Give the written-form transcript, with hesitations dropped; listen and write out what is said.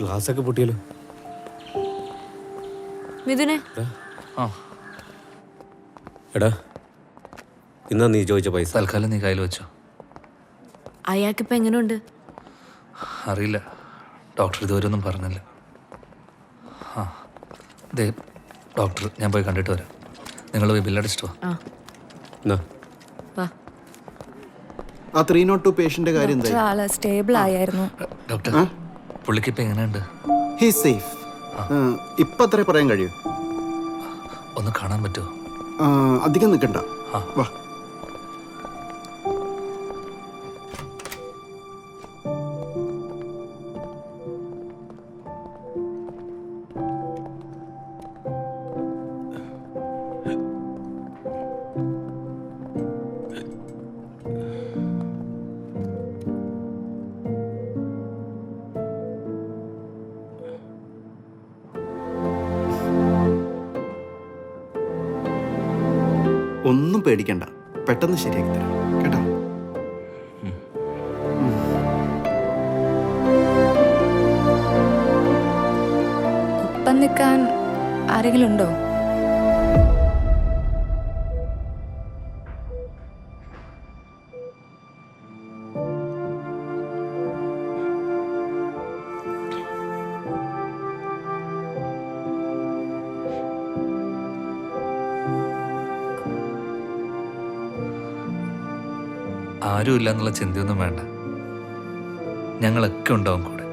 Glass ഒക്കെ പൊട്ടിയല്ലോ. മിഥുനെ, എടാ ഇന്നാ നീ ചോദിച്ച പൈസ തൽക്കാലം നീ കയ്യിൽ വെച്ചോ. അയാൾക്കിപ്പോ എങ്ങനെയുണ്ട്? അറിയില്ല, ഡോക്ടർ ഇതുവരെ ഒന്നും പറഞ്ഞില്ല. ദേ ഡോക്ടർ, ഞാൻ പോയി കണ്ടിട്ട് വരാം. നിങ്ങൾ പോയി ബില്ലടിച്ചിട്ട് വാ. ആ 302 പേഷ്യന്റെ കാര്യം എന്തായി? സ്റ്റേബിൾ ആയിരുന്നു ഡോക്ടർ. പുള്ളിക്ക് ഇപ്പം എങ്ങനെയുണ്ട്? He safe. ഇപ്പൊ അത്രേ പറയാൻ കഴിയൂ. ഒന്ന് കാണാൻ പറ്റുമോ? അധികം നിൽക്കണ്ട, വാ. ഒന്നും പേടിക്കണ്ട, പെട്ടെന്ന് ശരിയാക്കി തരാം കേട്ടോ. ഒപ്പം നിൽക്കാൻ ആരെങ്കിലും ഉണ്ടോ? ആരും ഇല്ല എന്നുള്ള ചിന്തയൊന്നും വേണ്ട, ഞങ്ങളൊക്കെ ഉണ്ടാവും കൂടെ.